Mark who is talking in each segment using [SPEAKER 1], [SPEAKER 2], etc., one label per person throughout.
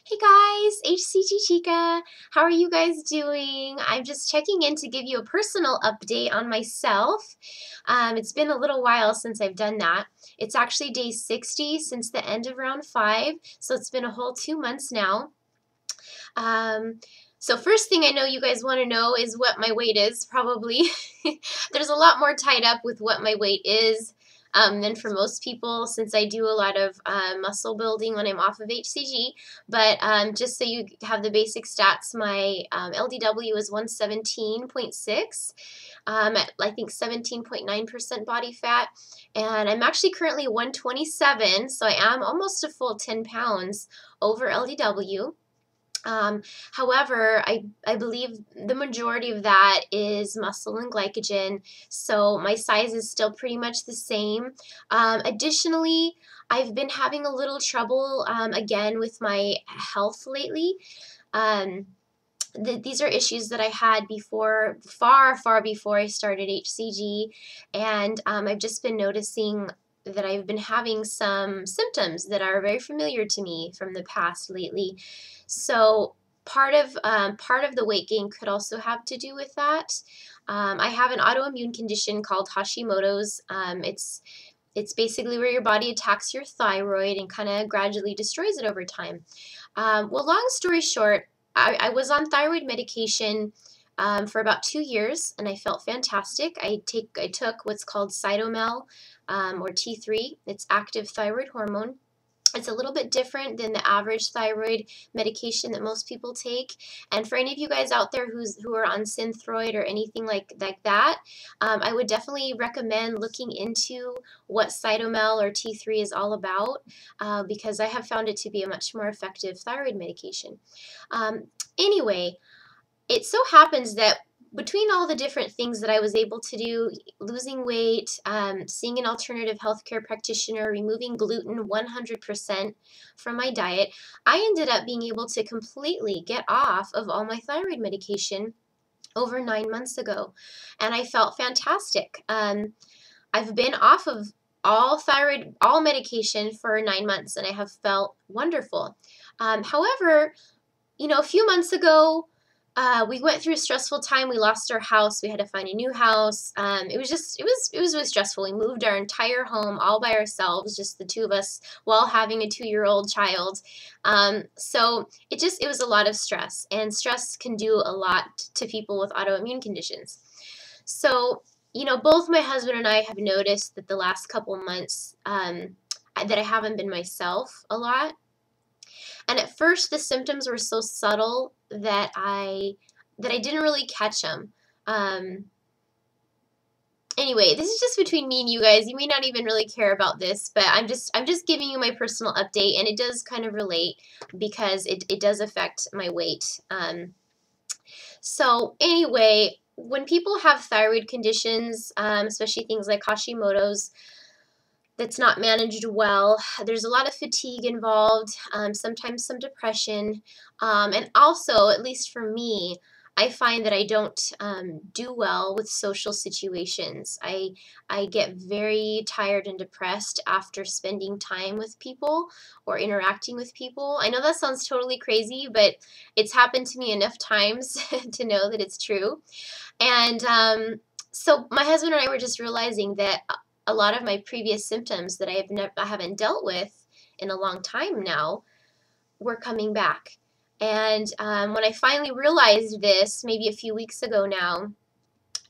[SPEAKER 1] Hey guys, HCGChica. How are you guys doing? I'm just checking in to give you a personal update on myself. It's been a little while since I've done that. It's actually day 60 since the end of round 5, so it's been a whole 2 months now. So first thing I know you guys want to know is what my weight is, probably. There's a lot more tied up with what my weight is than for most people, since I do a lot of muscle building when I'm off of HCG. But just so you have the basic stats, my LDW is 117.6. At I think 17.9% body fat, and I'm actually currently 127, so I am almost a full 10 pounds over LDW. However, I believe the majority of that is muscle and glycogen, so my size is still pretty much the same. Additionally, I've been having a little trouble again with my health lately. These are issues that I had before, far before I started HCG, and I've just been noticing that I've been having some symptoms that are very familiar to me from the past lately. So part of the weight gain could also have to do with that. I have an autoimmune condition called Hashimoto's. It's basically where your body attacks your thyroid and kind of gradually destroys it over time. Well, long story short, I was on thyroid medication for about 2 years, and I felt fantastic. I took what's called Cytomel, or T3. It's active thyroid hormone. It's a little bit different than the average thyroid medication that most people take. And for any of you guys out there who are on Synthroid or anything like that, I would definitely recommend looking into what Cytomel or T3 is all about, because I have found it to be a much more effective thyroid medication. Anyway, it so happens that between all the different things that I was able to do, losing weight, seeing an alternative healthcare practitioner, removing gluten 100% from my diet, I ended up being able to completely get off of all my thyroid medication over 9 months ago, and I felt fantastic. I've been off of all medication for 9 months, and I have felt wonderful. However, a few months ago, we went through a stressful time. We lost our house. We had to find a new house. It was really stressful. We moved our entire home all by ourselves, just the two of us, while having a 2-year-old child. So it was a lot of stress, and stress can do a lot to people with autoimmune conditions. So, both my husband and I have noticed that the last couple months that I haven't been myself a lot. And at first, the symptoms were so subtle that I didn't really catch them. Anyway, this is just between me and you guys. You may not even really care about this, but I'm just giving you my personal update, and it does kind of relate because it does affect my weight. So anyway, when people have thyroid conditions, especially things like Hashimoto's, that's not managed well, there's a lot of fatigue involved, sometimes some depression, and also, at least for me, I find that I don't do well with social situations. I get very tired and depressed after spending time with people or interacting with people. I know that sounds totally crazy, but it's happened to me enough times to know that it's true. And so my husband and I were just realizing that a lot of my previous symptoms that I haven't dealt with in a long time now were coming back. And when I finally realized this, maybe a few weeks ago now,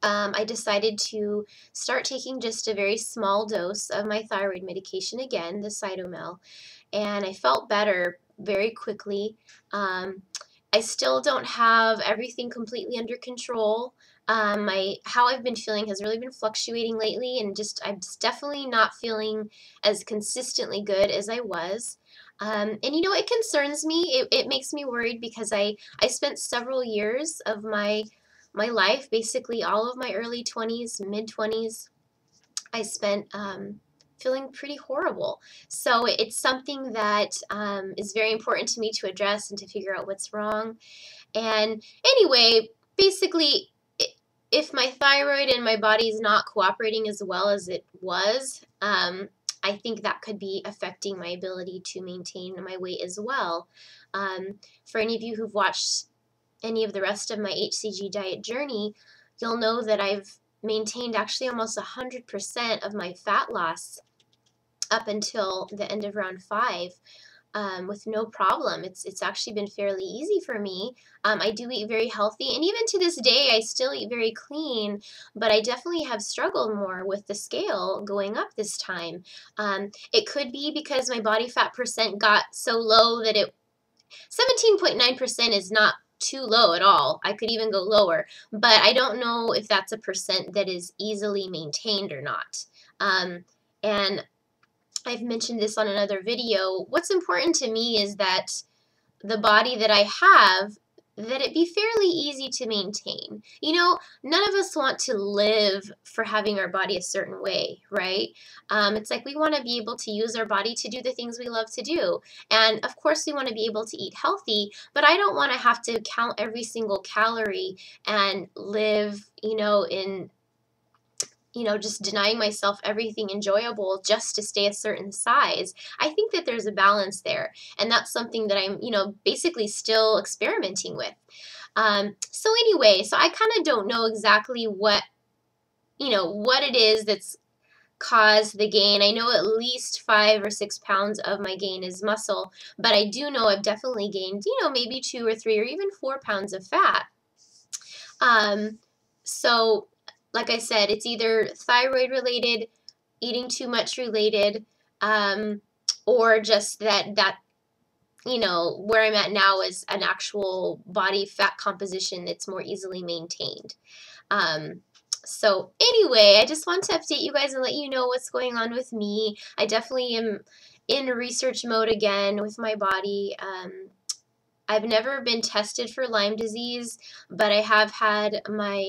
[SPEAKER 1] I decided to start taking just a very small dose of my thyroid medication again, the Cytomel, and I felt better very quickly. I still don't have everything completely under control. How I've been feeling has really been fluctuating lately, and I'm just definitely not feeling as consistently good as I was. And it concerns me. It makes me worried because I spent several years of my life, basically all of my early 20s, mid 20s, I spent feeling pretty horrible. So it's something that is very important to me to address and to figure out what's wrong. And anyway, basically, if my thyroid and my body is not cooperating as well as it was, I I think that could be affecting my ability to maintain my weight as well. For any of you who've watched any of the rest of my HCG diet journey, you'll know that I've maintained actually almost 100% of my fat loss up until the end of round 5. With no problem. It's actually been fairly easy for me. I do eat very healthy, and even to this day, I still eat very clean, but I definitely have struggled more with the scale going up this time. It could be because my body fat percent got so low that 17.9% is not too low at all. I could even go lower, but I don't know if that's a percent that is easily maintained or not. And I've mentioned this on another video. What's important to me is that the body that I have, that it be fairly easy to maintain. You know, none of us want to live for having our body a certain way, right? It's like we want to be able to use our body to do the things we love to do. And of course we want to be able to eat healthy, but I don't want to have to count every single calorie and live, just denying myself everything enjoyable just to stay a certain size. I think that there's a balance there, and that's something that I'm, basically still experimenting with. So anyway, so I kind of don't know exactly what it is that's caused the gain. I know at least 5 or 6 pounds of my gain is muscle, but I do know I've definitely gained, maybe 2 or 3 or even 4 pounds of fat. So like I said, it's either thyroid related, eating too much related, or just that where I'm at now is an actual body fat composition that's more easily maintained. So anyway, I just want to update you guys and let you know what's going on with me. I definitely am in research mode again with my body. I've never been tested for Lyme disease, but I have had my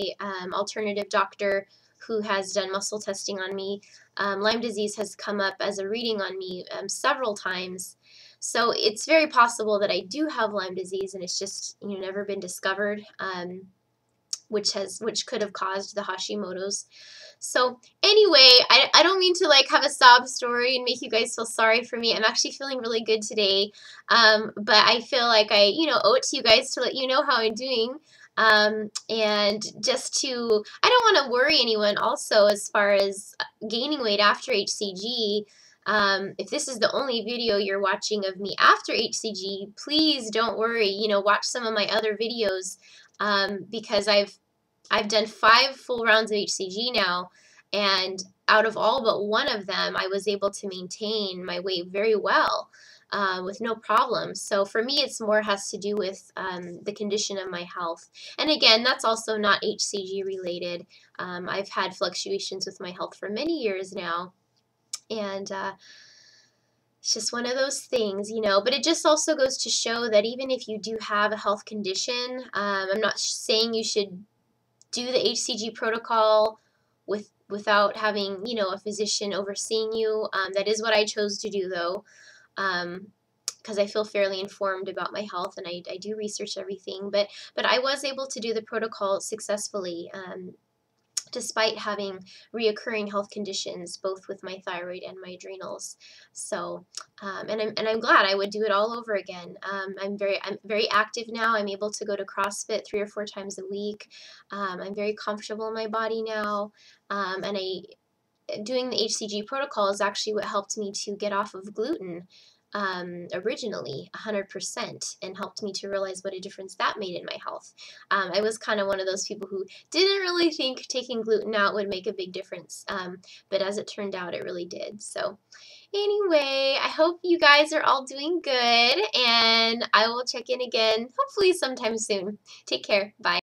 [SPEAKER 1] alternative doctor who has done muscle testing on me. Lyme disease has come up as a reading on me several times. So it's very possible that I do have Lyme disease, and it's just never been discovered, which could have caused the Hashimoto's. So anyway, I don't mean to like have a sob story and make you guys feel sorry for me. I'm actually feeling really good today, but I feel like I owe it to you guys to let you know how I'm doing, and just to, I don't want to worry anyone also as far as gaining weight after HCG. If this is the only video you're watching of me after HCG, please don't worry. Watch some of my other videos, because I've done 5 full rounds of HCG now, and out of all but one of them, I was able to maintain my weight very well, with no problem. So for me, it's more has to do with the condition of my health. And again, that's also not HCG related. I've had fluctuations with my health for many years now, and it's just one of those things, but it just also goes to show that even if you do have a health condition, I'm not saying you should do the HCG protocol without having, a physician overseeing you. That is what I chose to do, though, because I feel fairly informed about my health, and I do research everything. But I was able to do the protocol successfully, despite having reoccurring health conditions, both with my thyroid and my adrenals. So, and I'm glad I would do it all over again. I'm very active now. I'm able to go to CrossFit 3 or 4 times a week. I'm very comfortable in my body now, and doing the HCG protocol is actually what helped me to get off of gluten. Originally 100%, and helped me to realize what a difference that made in my health. I was kind of one of those people who didn't really think taking gluten out would make a big difference, but as it turned out, it really did. So anyway, I hope you guys are all doing good, and I will check in again hopefully sometime soon. Take care. Bye.